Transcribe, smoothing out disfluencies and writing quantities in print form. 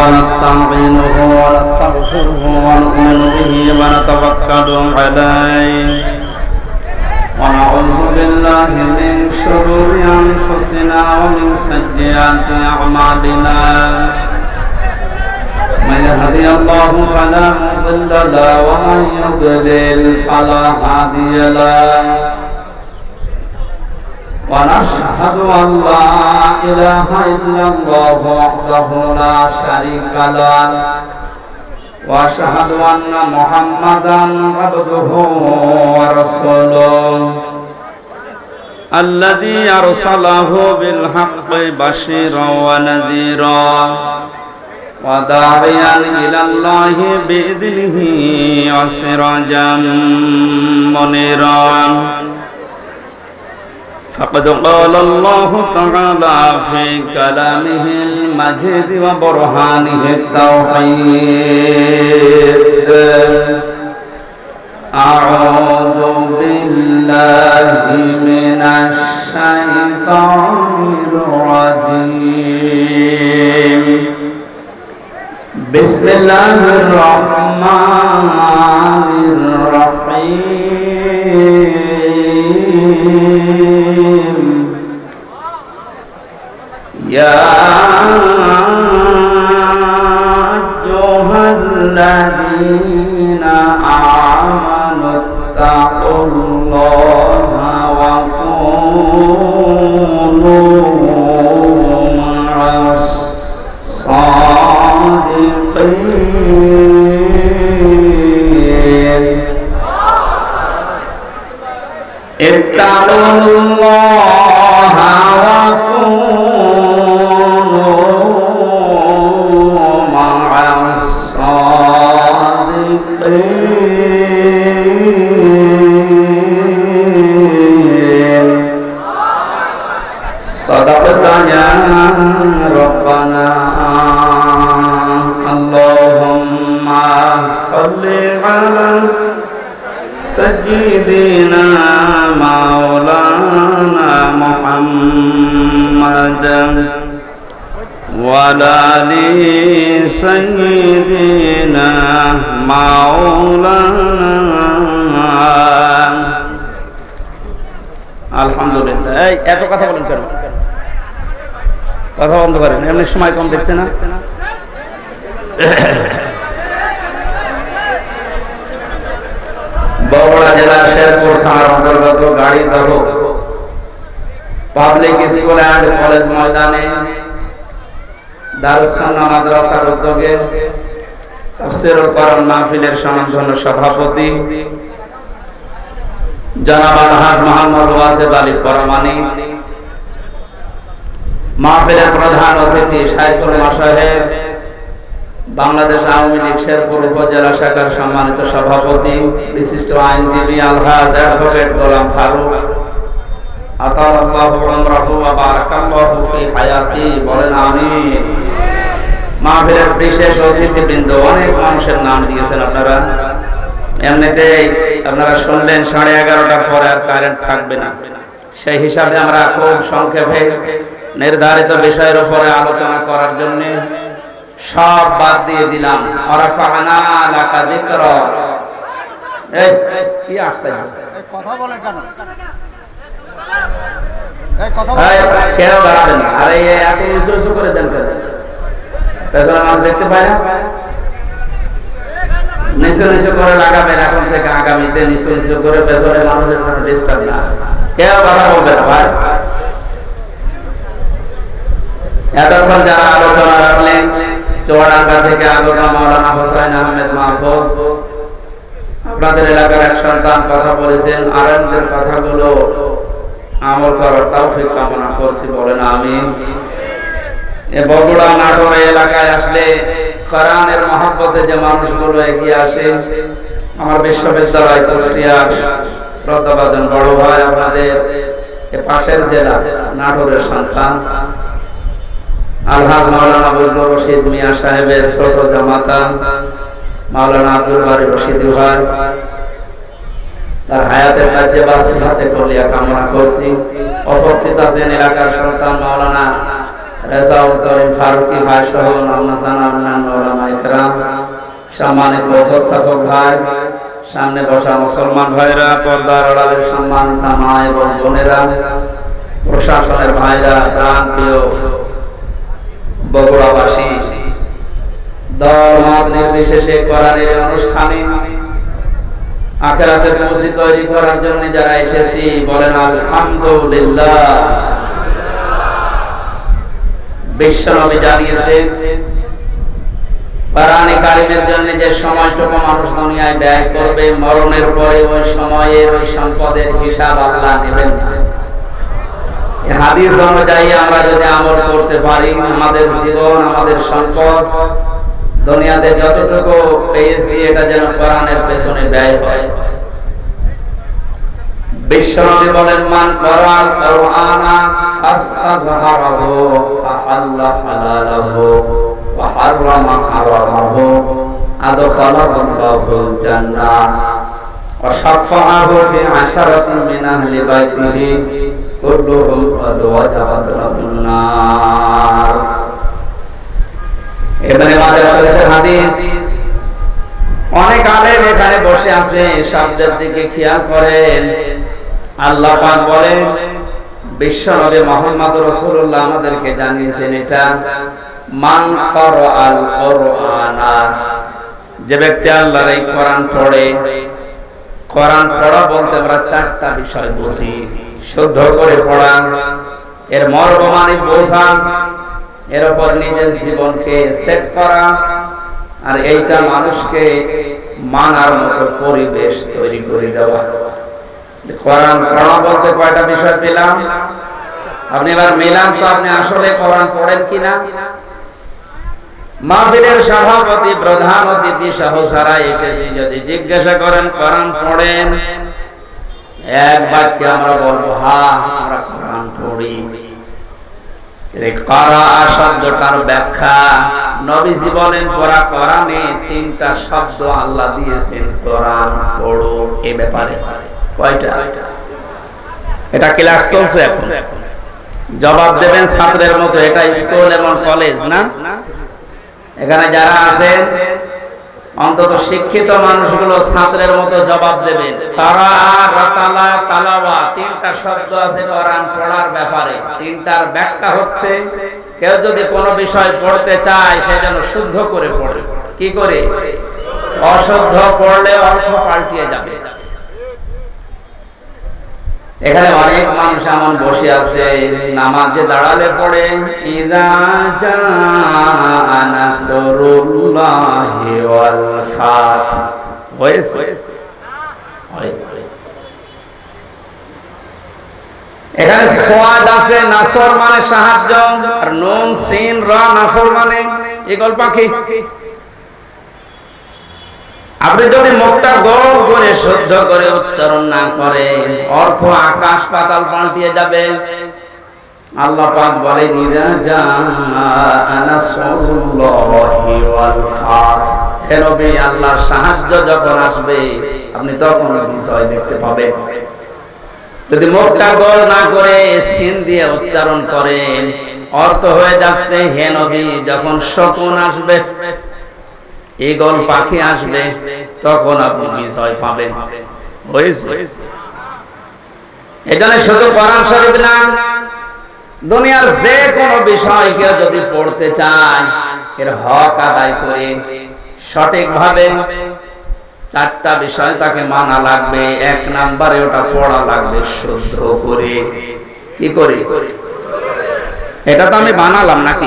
ونستعينه ونستغفره ونؤمن به ونتوكل عليه ونعوذ بالله من شرور أنفسنا ومن سيئات أعمالنا من يهدي الله فلا مضل له ومن يضلل فلا هادي له ونشهد أن لا إله إلا الله وحده لا شريك له وأشهد أن محمدا عبده ورسوله الذي أرسله بالحق بشيرا ونذيرا وداعيا إلى الله بإذنه وسراجا منيرا فقد قال الله تعالى في كلامه المجيد وبرهانه التوحيد أعوذ بالله من الشيطان الرجيم بسم الله الرحمن الرحيم يا أيها الذين آمنوا اتقوا الله وكونوا مع الصادقين اتقوا الله وكونوا مع الصادقين صدقت يا ربنا اللهم صل على سيدنا مولانا محمد وعلى آل سيدنا مولانا আলহামদুলিল্লাহ। এই এত কথা বলেন কেন? কথা বন্ধ করেন, এমনি সময় কম দেখছে না? বগুড়া জেলা শেরপুর থানার অন্তর্গত Garidaha public school and college ময়দানে দারুস সুন্নাহ মাদ্রাসার উদ্যোগে তাফসীরুল কোরআন মাহফিলের সম্মানিত সভাপতি জনাব আলহাজ মোহাম্মদ ওয়াসিফ আলী পরমাণিক, মাহফিলের প্রধান অতিথি শাইখুল মাশায়েখ, বাংলাদেশ আওয়ামী লীগ শেরপুর উপজেলা শাখার সম্মানিত সভাপতি বিশিষ্ট আইনজীবী আলহাজ অ্যাডভোকেট গোলাম ফারুক আতাল্লাহু উমরাহু ওয়া বারাকাল্লাহু ফি হায়াতি, বলেন আমিন। মাহফিলের বিশেষ অতিথিবৃন্দ, অনেক মানুষের নাম দিয়েছেন আপনারা। এমনিতেই আপনারা শুনলেন 11:30টার পরে আর কারেন্ট থাকবে না, সেই হিসাবে আমরা খুব সংক্ষেপে নির্ধারিত বিষয়ের উপরে আলোচনা করার জন্য সব বাদ দিয়ে দিলাম। ওয়ারাফা'না লাকা যিকরা। এই কি আসছে? কথা বলেন কেন? এই কথা বলেন কেন? দাঁড়াবেন না। আরে এত উঁচু করে দেন কেন? পেছনে মানুষ দেখতে পায় না? নিচু নিচু করে লাগাবেন এখন থেকে, আগামীতে নিচু নিচু করে, পেছনে মানুষের ডিস্টার্ব না। কেউ কথা বলবে না ভাই। এতক্ষণ যারা আলোচনা রাখলেন, চুয়াডাঙ্গা থেকে আগত মাওলানা হোসেন আহমেদ মাহফুজ, আপনাদের এলাকার এক সন্তান কথা বলেছেন, আলেমদের কথাগুলো আমল করার তৌফিক কামনা করছি, বলেন আমিন। এই বগুড়া নাটোর এলাকায় আসলে কোরআনের মহব্বতে যে মানুষগুলো এগিয়ে আসে, আমার বিশ্ববিদ্যালয় কুষ্টিয়ার শ্রদ্ধাভাজন বড় ভাই, আপনাদের পাশের জেলা নাটোরের সন্তান আলহাজ মাওলানা আব্দুল রশিদ মিয়া সাহেবের ছোট জামাতা মাওলানা আব্দুল বারী রশিদি ভাই, তার হায়াতের কাজে বাসি হাতে কলিয়া কামনা করছি। উপস্থিত আছেন এলাকার সন্তান মাওলানা রেজাউল করিম ফারুকী ভাই সহ অন্যান্য উলামায়ে কেরাম, সম্মানিত উপস্থাপক ভাই, সামনে বসা মুসলমান ভাইরা, পর্দার আড়ালের সম্মানিত মা এবং বোনেরা, প্রশাসনের ভাইরা, প্রাণ প্রিয় বগুড়াবাসী, দল মত নির্বিশেষে কোরআনের অনুষ্ঠানে আখিরাতের পুঁজি তৈরি করার জন্য যারা এসেছি বলেন আলহামদুলিল্লাহ। বিশ্বনবী জানিয়েছেন কোরআনে কারিমের জন্য যে সময়টুকু মানুষ দুনিয়ায় ব্যয় করবে, মরণের পরে ওই সময়ের ওই সম্পদের হিসাব আল্লাহ নেবেন না। এই হাদিস অনুযায়ী আমরা যদি আমল করতে পারি, আমাদের জীবন, আমাদের সম্পদ, দুনিয়াতে যতটুকু পেয়েছি এটা যেন কোরআনের পেছনে ব্যয় হয়। বিশ্বনবী বলেন মান ক্বারাআল কুরআনা ফাসতাযহারাহু ফাহাল্লা হালালাহু ওয়া হাররামা হারামাহু আদখালাহুল জান্নাহ ওয়া শাফাআহু ফি আশারাতিন মিন আহলি বাইতিহি কুল্লুহুম ক্বাদ ওয়াজাবাত লাহুন নার। ইবনে মাজাহ শরীফের হাদিস। অনেক আলেম এখানে বসে আছে, শব্দের দিকে খেয়াল করেন। আল্লাহ পাক বলেন, বিশ্বনবী মুহাম্মদ রাসূলুল্লাহ আমাদেরকে জানিয়েছেন এটা মান ক্বারাআল কুরআনা, যে ব্যক্তি আল্লাহর এই কোরআন পড়ে। কোরআন পড়া বলতে আমরা চারটা বিষয় বুঝি। শুদ্ধ করে পড়া, এর মর্ম মানে বোঝা, এর উপর নিজের জীবনকে সেট করা, আর এইটা মানুষকে মানার মতো পরিবেশ তৈরি করে দেওয়া। কোরআন পড়া বলতে কয়টা বিষয় পেলাম? আপনি এবার মিলান তো, আপনি আসলে কোরআন পড়েন কিনা? মাহফিলের সভাপতি, প্রধান অতিথি সহ যারা এসেছি যদি জিজ্ঞাসা করেন কোরআন পড়েন, এক বাক্যে আমরা বলবো হ্যাঁ আমরা কোরআন পড়ি। কিরাআত শব্দটার ব্যাখ্যা, নবীজি বলেন পড়া কোরআনে তিনটা শব্দ আল্লাহ দিয়েছেন, কোরআন পড়ো। এই ব্যাপারে কয়টা? এটা ক্লাস চলছে এখন, জবাব দেবেন ছাত্রের মতো। এটা স্কুল এবং কলেজ না, এখানে যারা আছে অন্তত শিক্ষিত মানুষগুলো ছাত্রের মতো জবাব দেবেন। তালাওয়া, তিনটা শব্দ আছে কোরআন পড়ার ব্যাপারে, তিনটার ব্যাখ্যা হচ্ছে কেউ যদি কোনো বিষয় পড়তে চায় সে যেন শুদ্ধ করে পড়ে। কি করে? অশুদ্ধ পড়লে অর্থ পাল্টিয়ে যাবে। এখানে অনেক মানুষ এমন বসে আছে নামাজে দাঁড়ালে পড়ে ইযা জাআ নাসরুল্লাহি ওয়াল ফাত, হয়েছে? এখানে সোয়াদ আছে, নাসর মানে সাহায্য, আর নুন সিন রা নাসর মানে ঈগল পাখি। আপনি যদি মুখটা গোল করে শুদ্ধ করে উচ্চারণ না করেন, অর্থ আকাশ পাতাল পাল্টিয়ে যাবে। আল্লাহ পাক বলেন ইযা জাআ নাসরুল্লাহি ওয়াল ফাত, হে নবী আল্লাহর সাহায্য যখন আসবে আপনি তখন বিজয় দেখতে পাবেন। যদি মুখটা গোল না করে সিন দিয়ে উচ্চারণ করেন, অর্থ হয়ে যাচ্ছে হে নবী যখন শকুন আসবে, ঈগল পাখি আসবে, তখন আপনি বিজয় পাবেন। এখানে শুধু কোরআন শরীফ না, দুনিয়ার যে কোনো বিষয় কেউ যদি পড়তে চায়, এর হক আদায় করে সঠিকভাবে চারটা বিষয় তাকে মানা লাগবে। এক নম্বরে ওটা পড়া লাগবে শুদ্ধ করে। কি করে? এটা তো আমি বানালাম নাকি?